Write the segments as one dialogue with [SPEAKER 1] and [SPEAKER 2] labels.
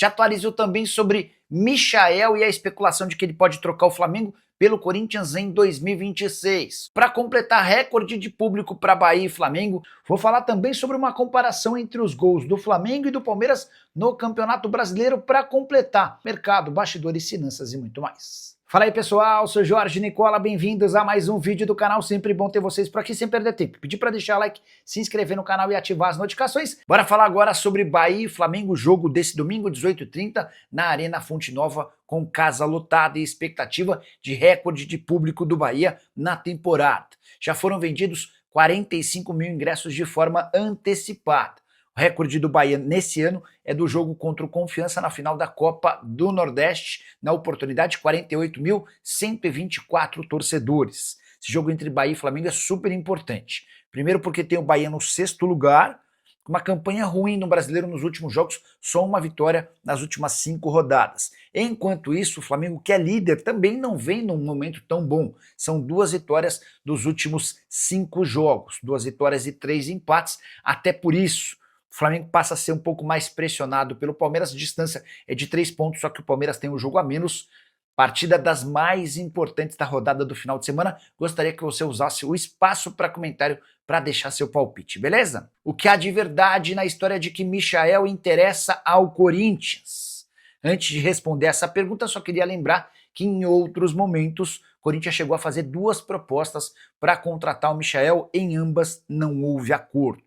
[SPEAKER 1] Te atualizo também sobre Michael e a especulação de que ele pode trocar o Flamengo pelo Corinthians em 2026. Para completar recorde de público para Bahia e Flamengo, vou falar também sobre uma comparação entre os gols do Flamengo e do Palmeiras no Campeonato Brasileiro para completar mercado, bastidores, finanças e muito mais. Fala aí pessoal, sou Jorge Nicola, bem-vindos a mais um vídeo do canal, sempre bom ter vocês por aqui sem perder tempo. Pedir para deixar like, se inscrever no canal e ativar as notificações. Bora falar agora sobre Bahia e Flamengo, jogo desse domingo, 18h30, na Arena Fonte Nova, com casa lotada e expectativa de recorde de público do Bahia na temporada. Já foram vendidos 45 mil ingressos de forma antecipada. O recorde do Bahia nesse ano é do jogo contra o Confiança na final da Copa do Nordeste, na oportunidade 48.124 torcedores. Esse jogo entre Bahia e Flamengo é super importante. Primeiro porque tem o Bahia no 6º lugar, com uma campanha ruim no Brasileiro nos últimos jogos, só uma vitória nas últimas 5 rodadas. Enquanto isso, o Flamengo, que é líder, também não vem num momento tão bom. São 2 vitórias dos últimos 5 jogos, 2 vitórias e 3 empates, até por isso o Flamengo passa a ser um pouco mais pressionado pelo Palmeiras, a distância é de 3 pontos, só que o Palmeiras tem um jogo a menos, partida das mais importantes da rodada do final de semana. Gostaria que você usasse o espaço para comentário para deixar seu palpite, beleza? O que há de verdade na história de que Michael interessa ao Corinthians? Antes de responder essa pergunta, só queria lembrar que em outros momentos o Corinthians chegou a fazer 2 propostas para contratar o Michael, em ambas não houve acordo.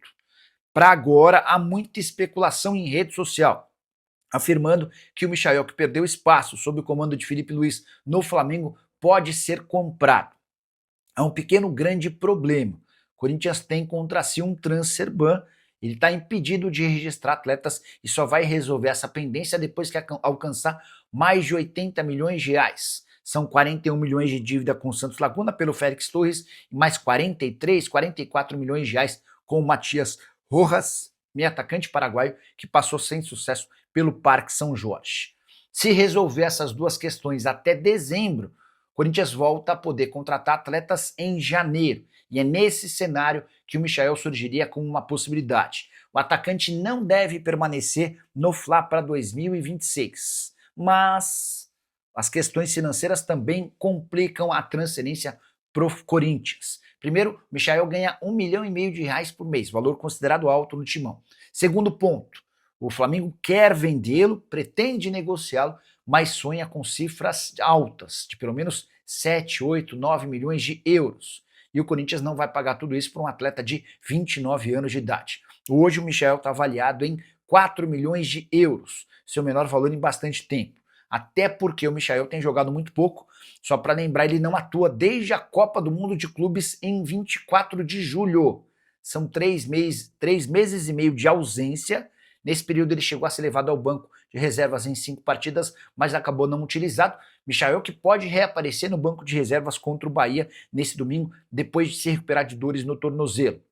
[SPEAKER 1] Para agora, há muita especulação em rede social, afirmando que o Michael, que perdeu espaço sob o comando de Felipe Luiz no Flamengo, pode ser comprado. Há um pequeno grande problema. O Corinthians tem contra si um transfer ban, ele está impedido de registrar atletas e só vai resolver essa pendência depois que alcançar mais de 80 milhões de reais. São 41 milhões de dívida com o Santos Laguna pelo Félix Torres e mais 43, 44 milhões de reais com o Matias Rojas, meio atacante paraguaio, que passou sem sucesso pelo Parque São Jorge. Se resolver essas 2 questões até dezembro, o Corinthians volta a poder contratar atletas em janeiro. E é nesse cenário que o Michael surgiria como uma possibilidade. O atacante não deve permanecer no Fla para 2026. Mas as questões financeiras também complicam a transferência para o Corinthians. Primeiro, o Michael ganha R$1,5 milhão de reais por mês, valor considerado alto no timão. Segundo ponto, o Flamengo quer vendê-lo, pretende negociá-lo, mas sonha com cifras altas, de pelo menos 7, 8, 9 milhões de euros. E o Corinthians não vai pagar tudo isso para um atleta de 29 anos de idade. Hoje o Michael está avaliado em 4 milhões de euros, seu menor valor em bastante tempo. Até porque o Michael tem jogado muito pouco, só para lembrar, ele não atua desde a Copa do Mundo de Clubes em 24 de julho. São 3 meses e meio de ausência. Nesse período ele chegou a ser levado ao banco de reservas em 5 partidas, mas acabou não utilizado. Michael que pode reaparecer no banco de reservas contra o Bahia nesse domingo, depois de se recuperar de dores no tornozelo.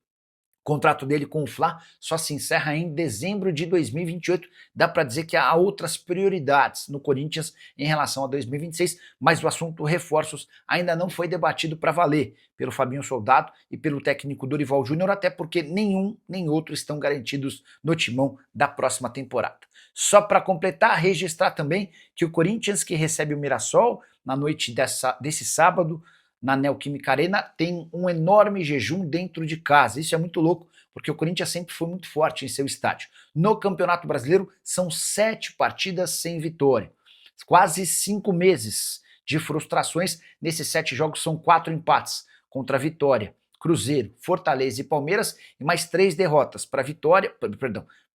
[SPEAKER 1] O contrato dele com o Fla só se encerra em dezembro de 2028. Dá para dizer que há outras prioridades no Corinthians em relação a 2026, mas o assunto reforços ainda não foi debatido para valer pelo Fabinho Soldado e pelo técnico Dorival Júnior, até porque nenhum nem outro estão garantidos no timão da próxima temporada. Só para completar, registrar também que o Corinthians, que recebe o Mirassol na noite desse sábado, na Neoquímica Arena, tem um enorme jejum dentro de casa. Isso é muito louco, porque o Corinthians sempre foi muito forte em seu estádio. No Campeonato Brasileiro, são 7 partidas sem vitória. Quase 5 meses de frustrações. Nesses 7 jogos são 4 empates contra Vitória, Cruzeiro, Fortaleza e Palmeiras, e mais 3 derrotas para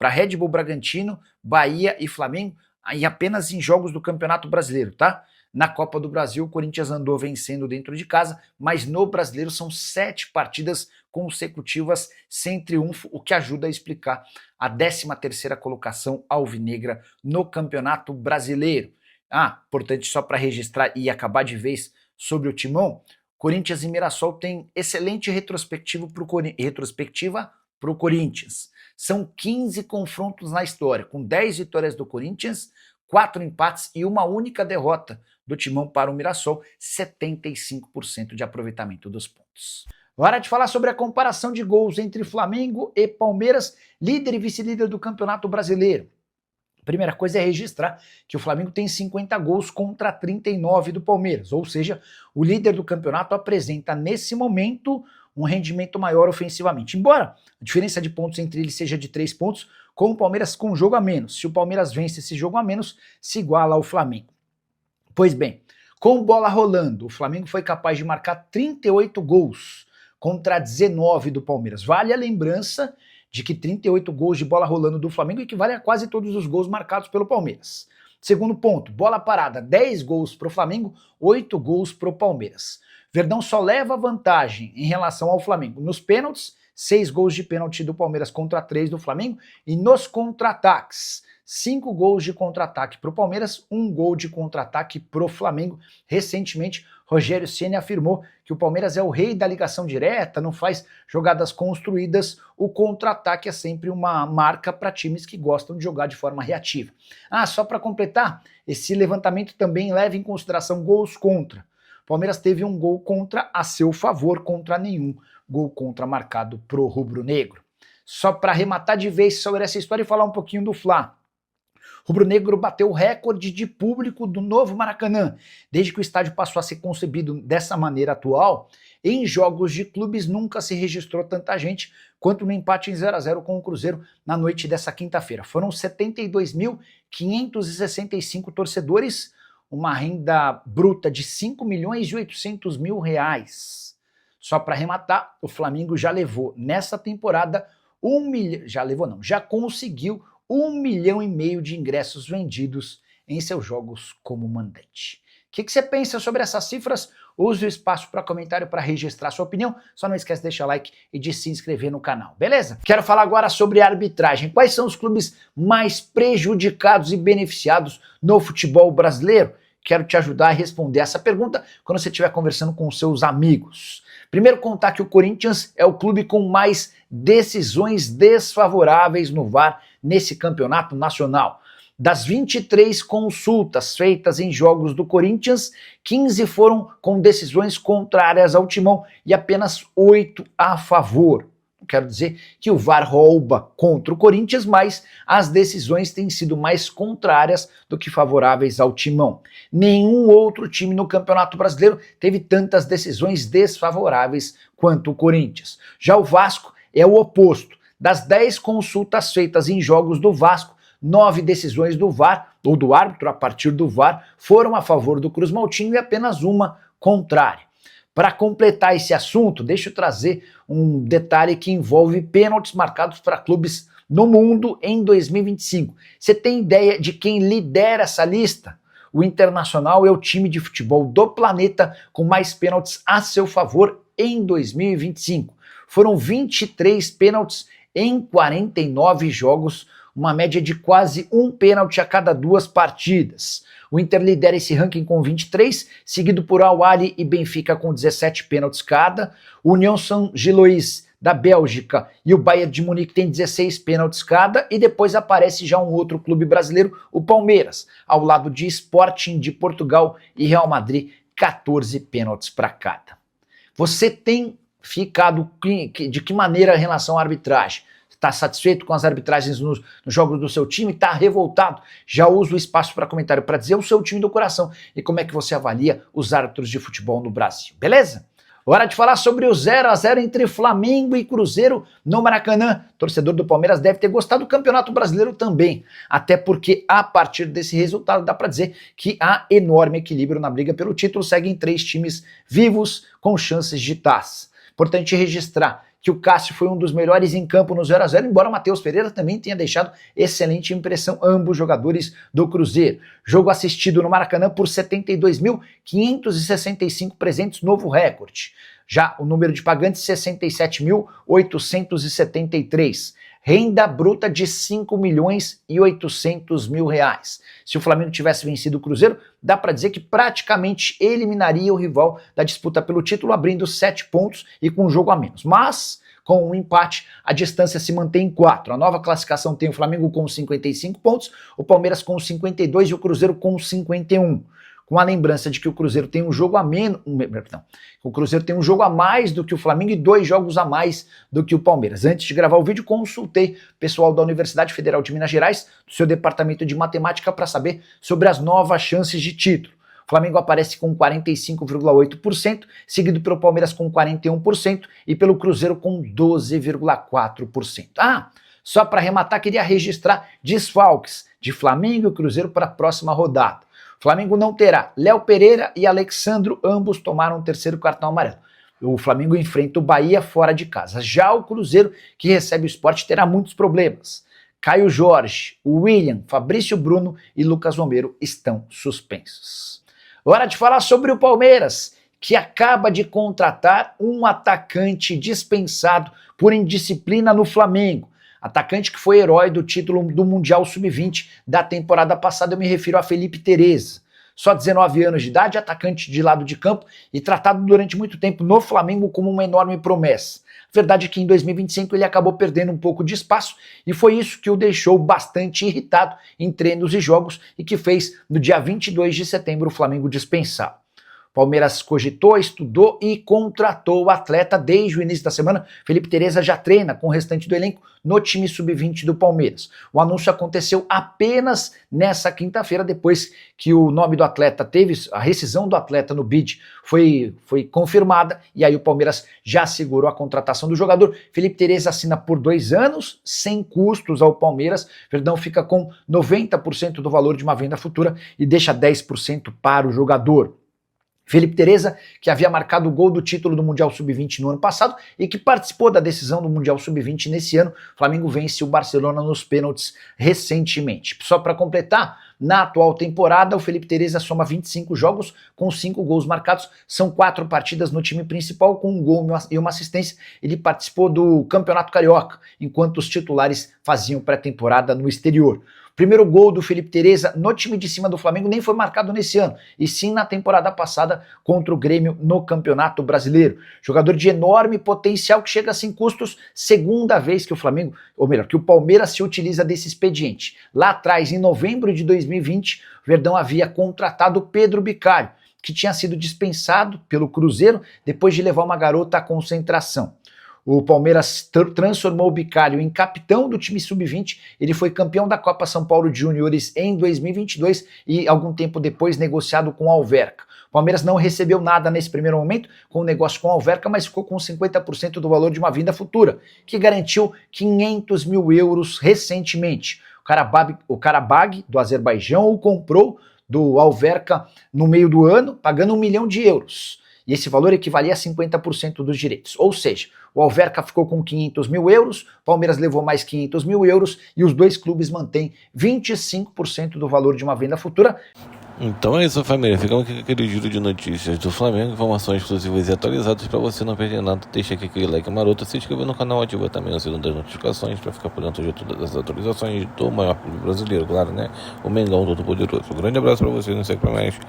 [SPEAKER 1] Red Bull Bragantino, Bahia e Flamengo, e apenas em jogos do Campeonato Brasileiro, tá? Na Copa do Brasil, o Corinthians andou vencendo dentro de casa, mas no Brasileiro são 7 partidas consecutivas sem triunfo, o que ajuda a explicar a 13ª colocação alvinegra no Campeonato Brasileiro. Importante só para registrar e acabar de vez sobre o timão, Corinthians e Mirassol têm excelente retrospectiva para o Corinthians. São 15 confrontos na história, com 10 vitórias do Corinthians, 4 empates e uma única derrota do timão para o Mirassol, 75% de aproveitamento dos pontos. Hora de falar sobre a comparação de gols entre Flamengo e Palmeiras, líder e vice-líder do Campeonato Brasileiro. Primeira coisa é registrar que o Flamengo tem 50 gols contra 39 do Palmeiras, ou seja, o líder do campeonato apresenta nesse momento um rendimento maior ofensivamente. Embora a diferença de pontos entre eles seja de 3 pontos, com o Palmeiras com um jogo a menos. Se o Palmeiras vence esse jogo a menos, se iguala ao Flamengo. Pois bem, com bola rolando, o Flamengo foi capaz de marcar 38 gols contra 19 do Palmeiras. Vale a lembrança de que 38 gols de bola rolando do Flamengo equivale a quase todos os gols marcados pelo Palmeiras. Segundo ponto, bola parada, 10 gols para o Flamengo, 8 gols para o Palmeiras. Verdão só leva vantagem em relação ao Flamengo nos pênaltis, 6 gols de pênalti do Palmeiras contra 3 do Flamengo, e nos contra-ataques, 5 gols de contra-ataque para o Palmeiras, 1 gol de contra-ataque para o Flamengo. Recentemente, Rogério Ceni afirmou que o Palmeiras é o rei da ligação direta, não faz jogadas construídas, o contra-ataque é sempre uma marca para times que gostam de jogar de forma reativa. Só para completar, esse levantamento também leva em consideração gols contra. O Palmeiras teve um gol contra a seu favor, contra nenhum gol contra marcado pro rubro-negro. Só para arrematar de vez sobre essa história e falar um pouquinho do Fla. O rubro-negro bateu o recorde de público do novo Maracanã. Desde que o estádio passou a ser concebido dessa maneira atual, em jogos de clubes nunca se registrou tanta gente quanto no empate em 0-0 com o Cruzeiro na noite dessa quinta-feira. Foram 72.565 torcedores, uma renda bruta de 5.800.000 reais. Só para arrematar, o Flamengo já levou nessa temporada já conseguiu 1,5 milhão de ingressos vendidos em seus jogos como mandante. O que você pensa sobre essas cifras? Use o espaço para comentário para registrar sua opinião. Só não esquece de deixar like e de se inscrever no canal, beleza? Quero falar agora sobre arbitragem. Quais são os clubes mais prejudicados e beneficiados no futebol brasileiro? Quero te ajudar a responder essa pergunta quando você estiver conversando com seus amigos. Primeiro, contar que o Corinthians é o clube com mais decisões desfavoráveis no VAR nesse campeonato nacional. Das 23 consultas feitas em jogos do Corinthians, 15 foram com decisões contrárias ao Timão e apenas 8 a favor. Quero dizer que o VAR rouba contra o Corinthians, mas as decisões têm sido mais contrárias do que favoráveis ao Timão. Nenhum outro time no Campeonato Brasileiro teve tantas decisões desfavoráveis quanto o Corinthians. Já o Vasco é o oposto. Das 10 consultas feitas em jogos do Vasco, 9 decisões do VAR, ou do árbitro a partir do VAR, foram a favor do Cruz Maltino e apenas uma contrária. Para completar esse assunto, deixa eu trazer um detalhe que envolve pênaltis marcados para clubes no mundo em 2025. Você tem ideia de quem lidera essa lista? O Internacional é o time de futebol do planeta com mais pênaltis a seu favor em 2025. Foram 23 pênaltis em 49 jogos, uma média de quase um pênalti a cada 2 partidas. O Inter lidera esse ranking com 23, seguido por Al-Ahly e Benfica com 17 pênaltis cada. O União Saint-Gilloise da Bélgica e o Bayern de Munique tem 16 pênaltis cada, e depois aparece já um outro clube brasileiro, o Palmeiras, ao lado de Sporting de Portugal e Real Madrid, 14 pênaltis para cada. Você tem ficado de que maneira em relação à arbitragem? Está satisfeito com as arbitragens nos jogos do seu time? Está revoltado? Já usa o espaço para comentário para dizer o seu time do coração e como é que você avalia os árbitros de futebol no Brasil, beleza? Hora de falar sobre o 0-0 entre Flamengo e Cruzeiro no Maracanã. O torcedor do Palmeiras deve ter gostado do Campeonato Brasileiro também, até porque a partir desse resultado dá para dizer que há enorme equilíbrio na briga pelo título. Seguem 3 times vivos com chances de taça. Importante registrar que o Cássio foi um dos melhores em campo no 0-0, embora o Matheus Pereira também tenha deixado excelente impressão, ambos jogadores do Cruzeiro. Jogo assistido no Maracanã por 72.565 presentes, novo recorde. Já o número de pagantes, 67.873. Renda bruta de 5.800.000 reais. Se o Flamengo tivesse vencido o Cruzeiro, dá para dizer que praticamente eliminaria o rival da disputa pelo título, abrindo 7 pontos e com um jogo a menos. Mas, com um empate, a distância se mantém em 4. A nova classificação tem o Flamengo com 55 pontos, o Palmeiras com 52 e o Cruzeiro com 51. com a lembrança de que o Cruzeiro tem um jogo a menos, o Cruzeiro tem um jogo a mais do que o Flamengo e 2 jogos a mais do que o Palmeiras. Antes de gravar o vídeo, consultei o pessoal da Universidade Federal de Minas Gerais, do seu departamento de matemática, para saber sobre as novas chances de título. O Flamengo aparece com 45,8%, seguido pelo Palmeiras com 41% e pelo Cruzeiro com 12,4%. Só para arrematar, queria registrar desfalques de Flamengo e Cruzeiro para a próxima rodada. O Flamengo não terá Léo Pereira e Alexandro, ambos tomaram o 3º cartão amarelo. O Flamengo enfrenta o Bahia fora de casa. Já o Cruzeiro, que recebe o Sport, terá muitos problemas. Caio Jorge, William, Fabrício Bruno e Lucas Romero estão suspensos. Hora de falar sobre o Palmeiras, que acaba de contratar um atacante dispensado por indisciplina no Flamengo. Atacante que foi herói do título do Mundial Sub-20 da temporada passada, eu me refiro a Felipe Tereza. Só 19 anos de idade, atacante de lado de campo e tratado durante muito tempo no Flamengo como uma enorme promessa. A verdade é que em 2025 ele acabou perdendo um pouco de espaço e foi isso que o deixou bastante irritado em treinos e jogos e que fez no dia 22 de setembro o Flamengo dispensá-lo. Palmeiras cogitou, estudou e contratou o atleta desde o início da semana. Felipe Tereza já treina com o restante do elenco no time sub-20 do Palmeiras. O anúncio aconteceu apenas nessa quinta-feira, depois que o nome do atleta teve, a rescisão do atleta no bid foi confirmada, e aí o Palmeiras já segurou a contratação do jogador. Felipe Tereza assina por 2 anos, sem custos ao Palmeiras. Verdão fica com 90% do valor de uma venda futura e deixa 10% para o jogador. Felipe Tereza, que havia marcado o gol do título do Mundial Sub-20 no ano passado e que participou da decisão do Mundial Sub-20 nesse ano, o Flamengo vence o Barcelona nos pênaltis recentemente. Só para completar, na atual temporada, o Felipe Tereza soma 25 jogos com 5 gols marcados, são 4 partidas no time principal com 1 gol e uma assistência. Ele participou do Campeonato Carioca, enquanto os titulares faziam pré-temporada no exterior. O primeiro gol do Felipe Tereza no time de cima do Flamengo nem foi marcado nesse ano, e sim na temporada passada contra o Grêmio no Campeonato Brasileiro. Jogador de enorme potencial que chega sem custos, segunda vez que o Flamengo, ou melhor, que o Palmeiras se utiliza desse expediente. Lá atrás, em novembro de 2020, o Verdão havia contratado Pedro Bicalho, que tinha sido dispensado pelo Cruzeiro depois de levar uma garota à concentração. O Palmeiras transformou o Bicalho em capitão do time sub-20, ele foi campeão da Copa São Paulo de Juniores em 2022 e algum tempo depois negociado com o Alverca. O Palmeiras não recebeu nada nesse primeiro momento com o negócio com o Alverca, mas ficou com 50% do valor de uma vinda futura, que garantiu 500 mil euros recentemente. O Karabag, do Azerbaijão, o comprou do Alverca no meio do ano, pagando 1 milhão de euros. E esse valor equivalia a 50% dos direitos. Ou seja, o Alverca ficou com 500 mil euros, o Palmeiras levou mais 500 mil euros e os dois clubes mantêm 25% do valor de uma venda futura.
[SPEAKER 2] Então é isso, família. Ficamos aqui com aquele giro de notícias do Flamengo, informações exclusivas e atualizadas para você não perder nada. Deixa aqui aquele like maroto, se inscreva no canal, ativa também o sininho das notificações para ficar por dentro de todas as atualizações do maior clube brasileiro, claro, né? O Mengão Todo-Poderoso. Um grande abraço para vocês, não sei o que mais.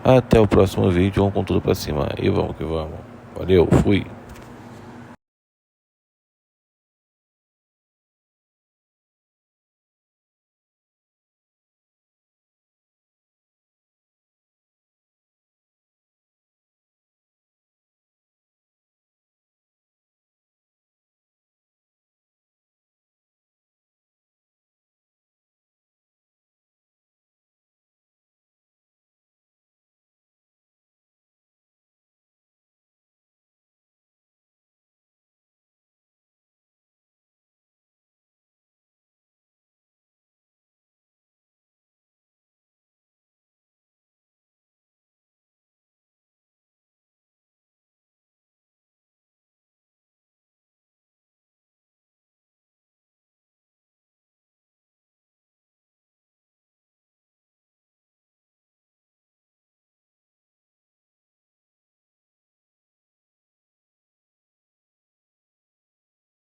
[SPEAKER 2] Até o próximo vídeo, vamos com tudo para cima. E vamos que vamos. Valeu, fui.